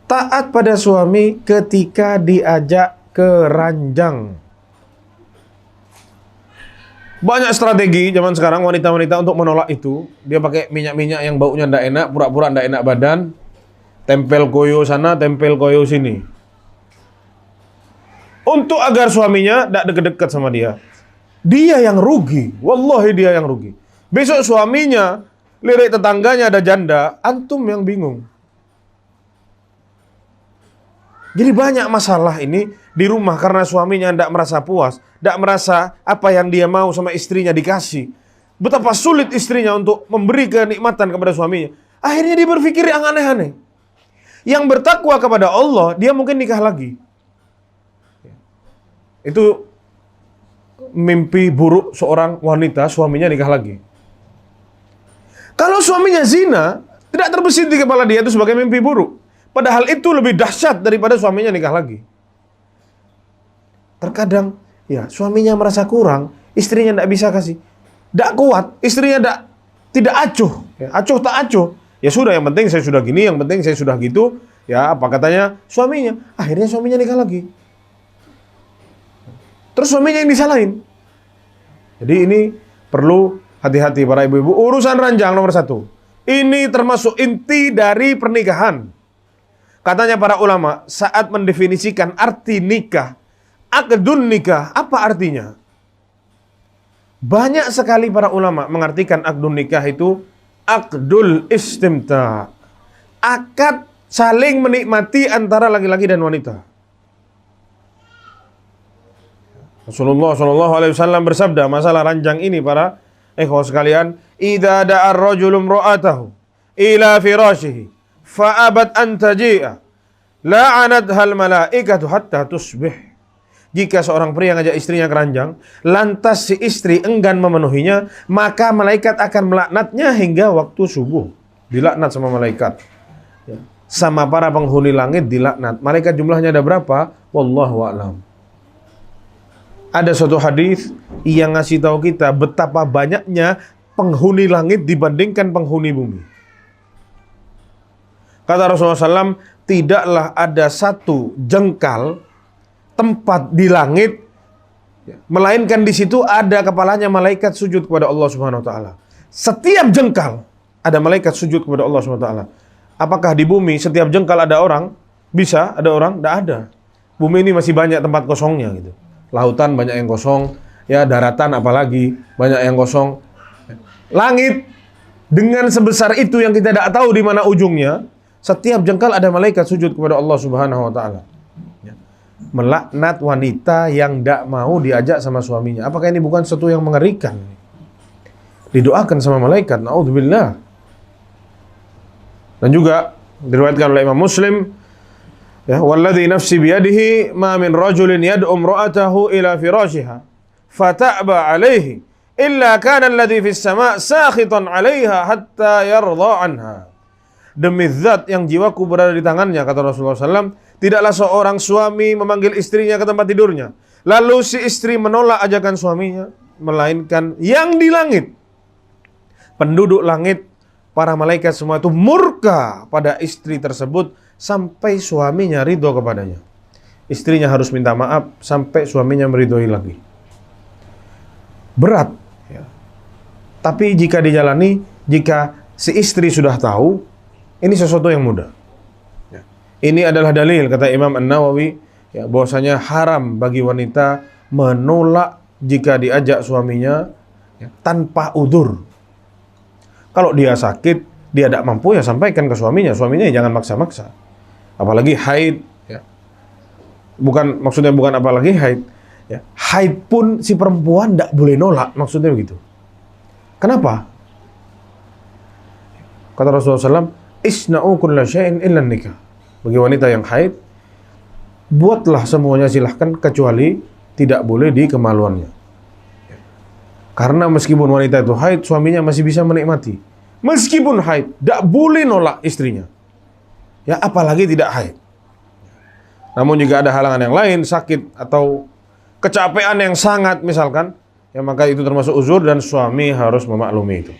taat pada suami ketika diajak ke ranjang. Banyak strategi zaman sekarang wanita-wanita untuk menolak itu. Dia pakai minyak-minyak yang baunya ndak enak, pura-pura ndak enak badan, tempel koyo sana, tempel koyo sini. Untuk agar suaminya ndak deket-deket sama dia. Dia yang rugi, wallahi dia yang rugi. Besok suaminya lirik tetangganya ada janda, antum yang bingung. Jadi banyak masalah ini di rumah karena suaminya tidak merasa puas, tidak merasa apa yang dia mau sama istrinya dikasih. Betapa sulit istrinya untuk memberi kenikmatan kepada suaminya. Akhirnya dia berpikir yang aneh-aneh. Yang bertakwa kepada Allah, dia mungkin nikah lagi. Itu mimpi buruk seorang wanita, suaminya nikah lagi. Kalau suaminya zina, tidak terbesit di kepala dia itu sebagai mimpi buruk. Padahal itu lebih dahsyat daripada suaminya nikah lagi. Terkadang, ya suaminya merasa kurang, istrinya tidak bisa kasih. Tidak kuat, istrinya tidak acuh. Ya, acuh tak acuh. Ya sudah, yang penting saya sudah gini, yang penting saya sudah gitu. Ya apa katanya suaminya. Akhirnya suaminya nikah lagi. Terus suaminya yang disalahin. Jadi ini perlu hati-hati para ibu-ibu. Urusan ranjang nomor 1. Ini termasuk inti dari pernikahan. Katanya para ulama saat mendefinisikan arti nikah, akdun nikah, apa artinya? Banyak sekali para ulama mengartikan akdun nikah itu akdul istimta. Akad saling menikmati antara laki-laki dan wanita. Rasulullah SAW bersabda masalah ranjang ini para ikhwah sekalian, idza da'a ar-rajulu imra'atahu ila firashihi fa'abat an taji'a la'anatha al-malaikatu hatta tusbih. Jika seorang pria ngajak istrinya ke ranjang, lantas si istri enggan memenuhinya, maka malaikat akan melaknatnya hingga waktu subuh. Dilaknat sama malaikat. Sama para penghuni langit dilaknat. Malaikat jumlahnya ada berapa? Wallahu a'lam. Ada suatu hadis yang ngasih tahu kita betapa banyaknya penghuni langit dibandingkan penghuni bumi. Kata Rasulullah SAW, tidaklah ada satu jengkal tempat di langit, melainkan di situ ada kepalanya malaikat sujud kepada Allah Subhanahu Wa Taala. Setiap jengkal ada malaikat sujud kepada Allah Subhanahu Wa Taala. Apakah di bumi setiap jengkal ada orang? Bisa, ada orang? Tidak ada. Bumi ini masih banyak tempat kosongnya gitu. Lautan banyak yang kosong, ya daratan apalagi banyak yang kosong. Langit dengan sebesar itu yang kita tidak tahu di mana ujungnya, setiap jengkal ada malaikat sujud kepada Allah Subhanahu Wa Taala. Melaknat wanita yang tidak mau diajak sama suaminya. Apakah ini bukan sesuatu yang mengerikan? Didoakan sama malaikat, naudzubillah. Dan juga diriwayatkan oleh Imam Muslim, ya, walladzi nafsi biyadihi ma min rajulin yad'u imra'atahu ila firashiha fata'ba 'alaihi illa kana alladhi fis sama' sakhitan 'alaiha hatta yarda 'anha. Demi zat yang jiwaku berada di tangannya, kata Rasulullah SAW, tidaklah seorang suami memanggil istrinya ke tempat tidurnya, lalu si istri menolak ajakan suaminya, melainkan yang di langit, penduduk langit, para malaikat semua itu murka pada istri tersebut sampai suaminya ridho kepadanya. Istrinya harus minta maaf sampai suaminya meridhoi lagi. Berat, ya. Tapi jika dijalani, jika si istri sudah tahu, ini sesuatu yang mudah. Ya. Ini adalah dalil kata Imam An-Nawawi, ya, bahwasanya haram bagi wanita menolak jika diajak suaminya, ya, tanpa udzur. Kalau dia sakit, dia tidak mampu, ya sampaikan ke suaminya. Suaminya jangan maksa-maksa. Apalagi haid, ya. Maksudnya bukan apalagi haid, ya. Haid pun si perempuan tidak boleh nolak, maksudnya begitu. Kenapa? Kata Rasulullah SAW, isna'u kulla syai'in illa nikah. Bagi wanita yang haid, buatlah semuanya silahkan kecuali tidak boleh di kemaluannya. Karena meskipun wanita itu haid, suaminya masih bisa menikmati. Meskipun haid, tidak boleh nolak istrinya. Ya, apalagi tidak haid. Namun jika ada halangan yang lain, sakit atau kecapean yang sangat misalkan, ya maka itu termasuk uzur dan suami harus memaklumi itu.